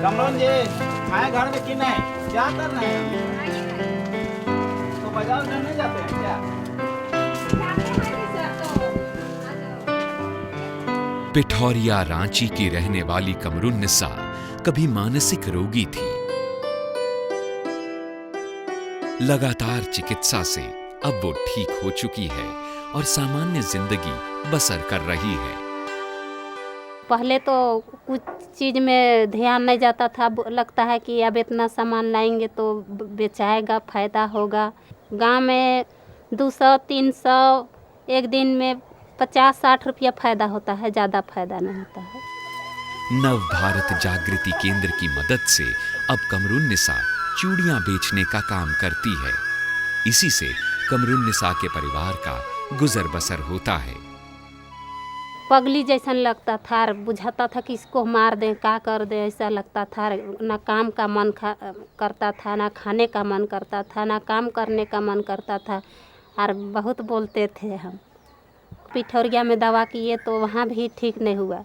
कमरन जी आए घर में कि नहीं, क्या कर रहे हैं? तो बाजार में नहीं जाते हैं क्या? पिठौरिया रांची की रहने वाली कमरुन्निसा कभी मानसिक रोगी थी। लगातार चिकित्सा से अब वो ठीक हो चुकी है और सामान्य जिंदगी बसर कर रही है। पहले तो कुछ चीज़ में ध्यान नहीं जाता था, लगता है कि अब इतना सामान लाएंगे तो बेचाएगा, फायदा होगा। गांव में 200-300 एक दिन में 50-60 रुपया फायदा होता है, ज़्यादा फायदा नहीं होता है। नव भारत जागृति केंद्र की मदद से अब कमरुन्निसा चूड़ियां बेचने का काम करती है। इसी से कमरुन्निसा के परिवार का गुजर बसर होता है। पगली जैसा लगता था, बुझाता था कि इसको मार दें, क्या कर दें, ऐसा लगता था। ना काम का मन करता था, ना खाने का मन करता था, ना काम करने का मन करता था। और बहुत बोलते थे हम। पिठौरिया में दवा किए तो वहाँ भी ठीक नहीं हुआ।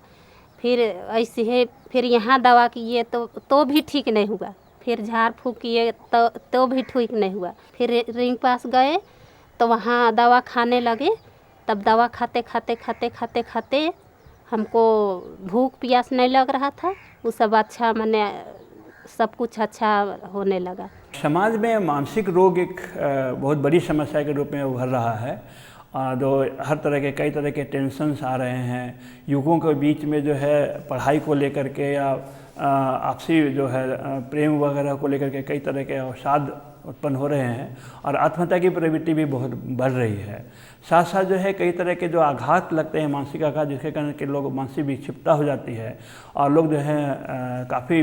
फिर ऐसे ही फिर यहाँ दवा किए तो भी ठीक नहीं हुआ। फिर झाड़ फूँक किए तो भी ठीक नहीं हुआ। फिर रिंग पास गए तो वहाँ दवा खाने लगे। तब दवा खाते हमको भूख प्यास नहीं लग रहा था। वो सब अच्छा, माने सब कुछ अच्छा होने लगा। समाज में मानसिक रोग एक बहुत बड़ी समस्या के रूप में उभर रहा है। जो हर तरह के कई तरह के टेंशन्स आ रहे हैं। युवकों के बीच में जो है पढ़ाई को लेकर के या आपसी जो है प्रेम वगैरह को लेकर के कई तरह के अवसाद उत्पन्न हो रहे हैं और आत्महत्या की प्रवृत्ति भी बहुत बढ़ रही है। साथ साथ जो है कई तरह के जो आघात लगते हैं, मानसिक आघात, जिसके कारण के लोग मानसिक विक्षिप्तता हो जाती है और लोग जो है काफ़ी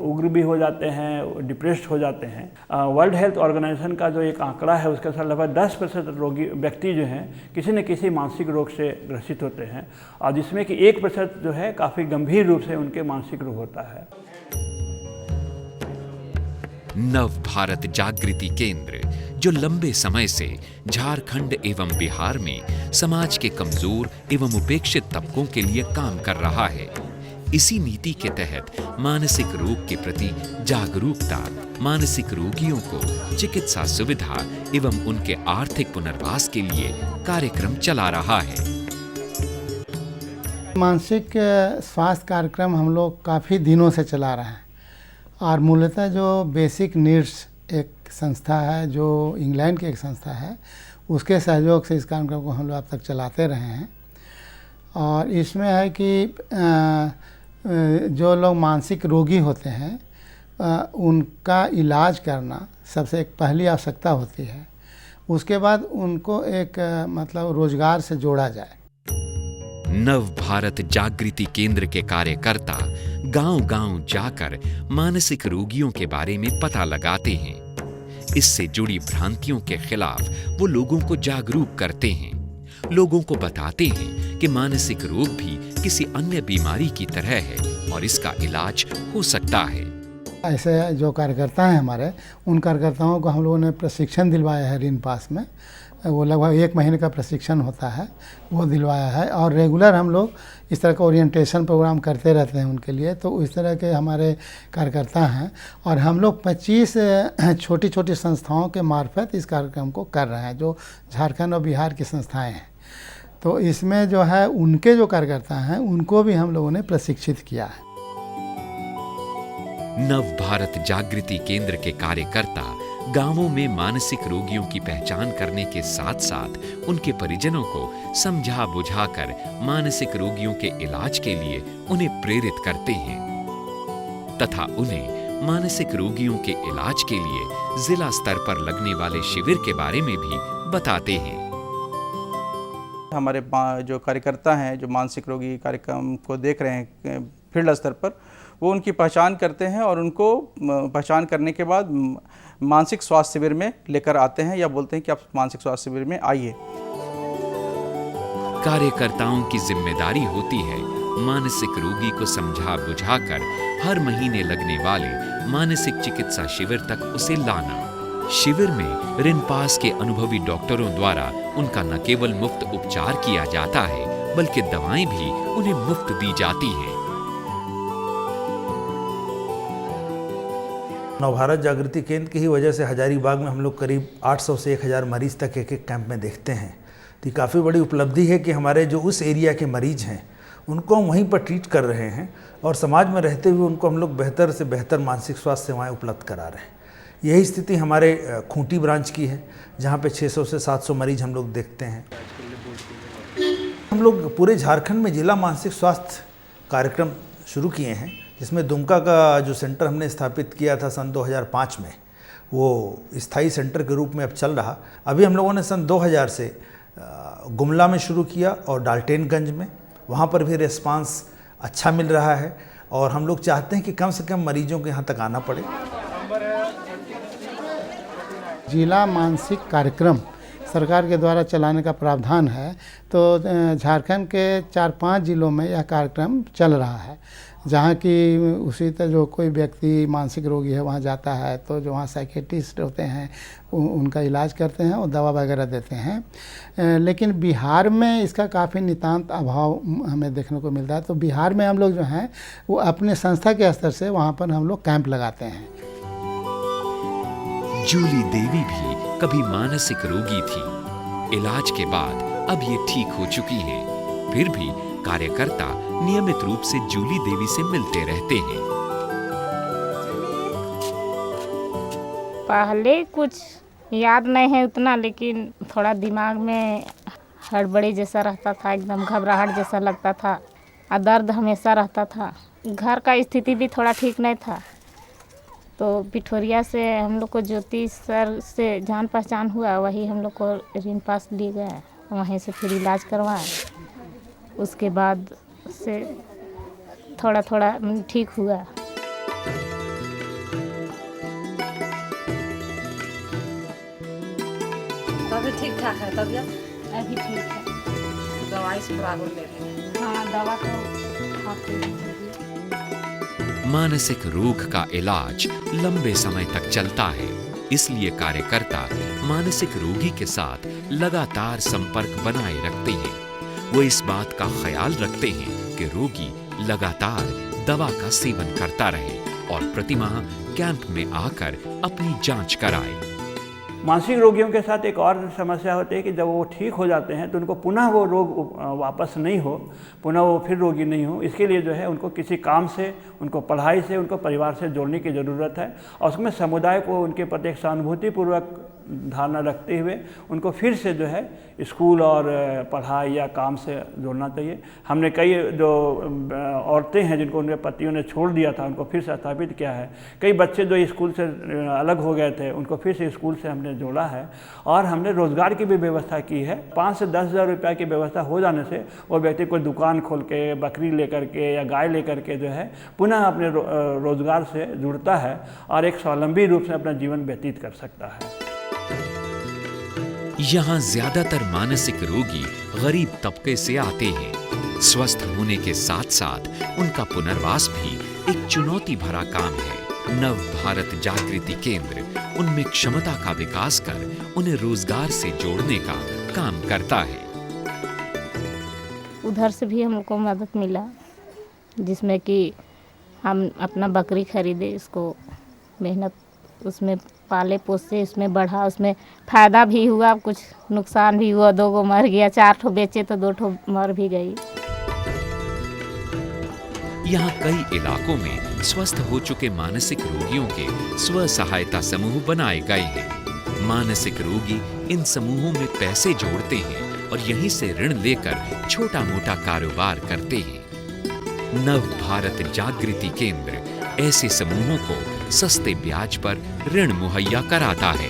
उग्र भी हो जाते हैं, डिप्रेस्ड हो जाते हैं। वर्ल्ड हेल्थ ऑर्गेनाइजेशन का जो एक आंकड़ा है उसके अनुसार लगभग 10% रोगी व्यक्ति जो हैं किसी न किसी मानसिक रोग से ग्रसित होते हैं और जिसमें कि 1% जो है काफ़ी गंभीर रूप से उनके मानसिक रोग होता है। नव भारत जागृति केंद्र जो लंबे समय से झारखंड एवं बिहार में समाज के कमजोर एवं उपेक्षित तबकों के लिए काम कर रहा है। इसी नीति के तहत मानसिक रोग के प्रति जागरूकता, मानसिक रोगियों को चिकित्सा सुविधा एवं उनके आर्थिक पुनर्वास के लिए कार्यक्रम चला रहा है। मानसिक स्वास्थ्य कार्यक्रम हम लोग काफ़ी दिनों से चला रहे हैं और मूलतः जो बेसिक नीड्स एक संस्था है, जो इंग्लैंड की एक संस्था है, उसके सहयोग से इस कार्यक्रम को हम लोग अब तक चलाते रहे हैं। और इसमें है कि जो लोग मानसिक रोगी होते हैं उनका इलाज करना सबसे एक पहली आवश्यकता होती है। उसके बाद उनको एक मतलब रोजगार से जोड़ा जाए। नव भारत जागृति केंद्र के कार्यकर्ता गांव-गांव जाकर मानसिक रोगियों के बारे में पता लगाते हैं। इससे जुड़ी भ्रांतियों के खिलाफ वो लोगों को जागरूक करते हैं, लोगों को बताते हैं कि मानसिक रोग भी किसी अन्य बीमारी की तरह है और इसका इलाज हो सकता है। ऐसे जो कार्यकर्ता हैं हमारे, उन कार्यकर्ताओं को हम लोगों ने प्रशिक्षण दिलवाया है रिन पास में। वो लगभग 1 महीने का प्रशिक्षण होता है, वो दिलवाया है। और रेगुलर हम लोग इस तरह का ओरिएंटेशन प्रोग्राम करते रहते हैं उनके लिए। तो इस तरह के हमारे कार्यकर्ता हैं और हम लोग 25 छोटी छोटी संस्थाओं के मार्फत इस कार्यक्रम को कर रहे हैं, जो झारखंड और बिहार की संस्थाएं हैं। तो इसमें जो है उनके जो कार्यकर्ता हैं उनको भी हम लोगों ने प्रशिक्षित किया है। नव भारत जागृति केंद्र के कार्यकर्ता गांवों में मानसिक रोगियों की पहचान करने के साथ साथ उनके परिजनों को समझा बुझाकर मानसिक रोगियों के इलाज के लिए उन्हें प्रेरित करते हैं तथा उन्हें मानसिक रोगियों के इलाज के लिए जिला स्तर पर लगने वाले शिविर के बारे में भी बताते हैं। हमारे जो कार्यकर्ता हैं, जो मानसिक रोगी कार्यक्रम को देख रहे हैं फील्ड स्तर पर, वो उनकी पहचान करते हैं और उनको पहचान करने के बाद मानसिक स्वास्थ्य शिविर में लेकर आते हैं या बोलते हैं कि आप मानसिक स्वास्थ्य शिविर में आइए। कार्यकर्ताओं की जिम्मेदारी होती है मानसिक रोगी को समझा बुझाकर हर महीने लगने वाले मानसिक चिकित्सा शिविर तक उसे लाना। शिविर में रिनपास के अनुभवी डॉक्टरों द्वारा उनका न केवल मुफ्त उपचार किया जाता है बल्कि दवाएं भी उन्हें मुफ्त दी जाती हैं। नवभारत जागृति केंद्र की ही वजह से हजारीबाग में हम लोग करीब 800 से 1000 मरीज तक एक एक कैंप में देखते हैं। तो काफ़ी बड़ी उपलब्धि है कि हमारे जो उस एरिया के मरीज हैं उनको हम वहीं पर ट्रीट कर रहे हैं और समाज में रहते हुए उनको हम लोग बेहतर से बेहतर मानसिक स्वास्थ्य सेवाएं उपलब्ध करा रहे हैं। यही स्थिति हमारे खूंटी ब्रांच की है, जहाँ पे 600 से 700 मरीज हम लोग देखते हैं। हम लोग पूरे झारखंड में जिला मानसिक स्वास्थ्य कार्यक्रम शुरू किए हैं, जिसमें दुमका का जो सेंटर हमने स्थापित किया था सन 2005 में, वो स्थायी सेंटर के रूप में अब चल रहा। अभी हम लोगों ने सन 2000 से गुमला में शुरू किया और डाल्टेनगंज में, वहाँ पर भी रिस्पांस अच्छा मिल रहा है और हम लोग चाहते हैं कि कम से कम मरीजों के यहाँ तक आना पड़े। जिला मानसिक कार्यक्रम सरकार के द्वारा चलाने का प्रावधान है, तो झारखंड के 4-5 जिलों में यह कार्यक्रम चल रहा है, जहाँ की उसी तरह जो कोई व्यक्ति मानसिक रोगी है वहाँ जाता है तो जो वहाँ साइकेट्रिस्ट होते हैं उनका इलाज करते हैं और दवा वगैरह देते हैं। लेकिन बिहार में इसका काफ़ी नितांत अभाव हमें देखने को मिलता है। तो बिहार में हम लोग जो हैं वो अपने संस्था के स्तर से वहाँ पर हम लोग कैंप लगाते हैं। जूली देवी भी कभी मानसिक रोगी थी। इलाज के बाद अब ये ठीक हो चुकी हैं। फिर भी कार्यकर्ता नियमित रूप से जूली देवी से मिलते रहते हैं। पहले कुछ याद नहीं है उतना, लेकिन थोड़ा दिमाग में हड़बड़ी जैसा रहता था, एकदम घबराहट जैसा लगता था और दर्द हमेशा रहता था। घर का स्थिति भी थोड़ा ठीक नहीं था, तो पिठोरिया से हम लोग को ज्योति सर से जान पहचान हुआ, वही हम लोग को ऋण पास लिए गए, वहीं से फिर इलाज करवाए। उसके बाद से थोड़ा थोड़ा ठीक हुआ। अभी ठीक ठाक है तबीयत? अभी ठीक है। दवाई से बराबर ले रहे हैं? हाँ, दवा तो खाते हैं। मानसिक रोग का इलाज लंबे समय तक चलता है, इसलिए कार्यकर्ता मानसिक रोगी के साथ लगातार संपर्क बनाए रखते हैं। वो इस बात का ख्याल रखते हैं कि रोगी लगातार दवा का सेवन करता रहे और प्रतिमाह कैंप में आकर अपनी जांच कराए। मानसिक रोगियों के साथ एक और समस्या होती है कि जब वो ठीक हो जाते हैं तो उनको पुनः वो रोग वापस नहीं हो, पुनः वो फिर रोगी नहीं हो। इसके लिए जो है उनको किसी काम से, उनको पढ़ाई से, उनको परिवार से जोड़ने की ज़रूरत है और उसमें समुदाय को उनके प्रति एक सहानुभूतिपूर्वक धारणा रखते हुए उनको फिर से जो है स्कूल और पढ़ाई या काम से जोड़ना चाहिए। हमने कई जो औरतें हैं जिनको उनके पतियों ने छोड़ दिया था, उनको फिर से स्थापित किया है। कई बच्चे जो स्कूल से अलग हो गए थे, उनको फिर से स्कूल से हमने जोड़ा है और हमने रोज़गार की भी व्यवस्था की है। 5 से 10 हज़ार रुपये की व्यवस्था हो जाने से वो व्यक्ति कोई दुकान खोल के, बकरी लेकर के या गाय लेकर के जो है पुनः अपने रोज़गार से जुड़ता है और एक स्वावलंबी रूप से अपना जीवन व्यतीत कर सकता है। यहाँ ज्यादातर मानसिक रोगी गरीब तबके से आते हैं। स्वस्थ होने के साथ साथ उनका पुनर्वास भी एक चुनौती भरा काम है। नव भारत जागृति केंद्र उनमें क्षमता का विकास कर उन्हें रोजगार से जोड़ने का काम करता है। उधर से भी हमको मदद मिला, जिसमें कि हम अपना बकरी खरीदे, इसको मेहनत उसमें पाले पोसे, उसमें बढ़ा, उसमें फ़ायदा भी हुआ, कुछ नुकसान भी हुआ। 2 गो मर गया, 4 ठो बेचे तो 2 ठो मर भी गई। यहाँ कई इलाकों में स्वस्थ हो चुके मानसिक रोगियों के स्व सहायता समूह बनाए गए हैं। मानसिक रोगी इन समूहों में पैसे जोड़ते हैं और यहीं से ऋण लेकर छोटा मोटा कारोबार करते हैं। नव भारत जागृति केंद्र ऐसे समूहों को सस्ते ब्याज पर ऋण मुहैया कराता है।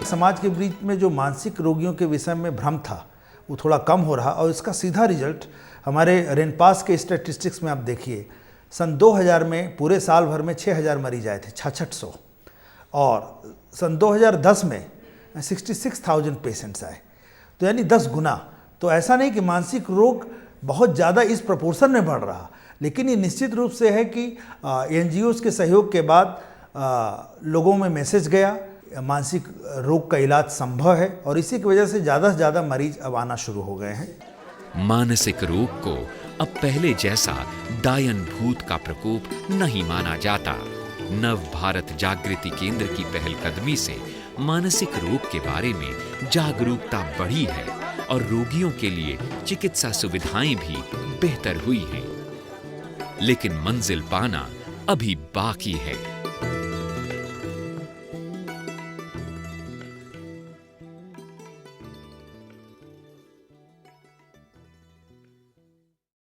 समाज के बीच में जो मानसिक रोगियों के विषय में भ्रम था वो थोड़ा कम हो रहा और इसका सीधा रिजल्ट हमारे रेनपास के स्टैटिस्टिक्स में आप देखिए। सन 2000 में पूरे साल भर में 6000 मरीज आए थे, 6600, और सन 2010 में 66,000 पेशेंट्स आए, तो यानी 10 गुना। तो ऐसा नहीं कि मानसिक रोग बहुत ज़्यादा इस प्रोपोर्शन में बढ़ रहा, लेकिन ये निश्चित रूप से है कि NGOs के सहयोग के बाद लोगों में मैसेज गया, मानसिक रोग का इलाज संभव है और इसी की वजह से ज़्यादा मरीज अब आना शुरू हो गए हैं। मानसिक रोग को अब पहले जैसा डायन भूत का प्रकोप नहीं माना जाता। नव भारत जागृति केंद्र की पहलकदमी से मानसिक रोग के बारे में जागरूकता बढ़ी है और रोगियों के लिए चिकित्सा सुविधाएं भी बेहतर हुई हैं। लेकिन मंजिल पाना अभी बाकी है।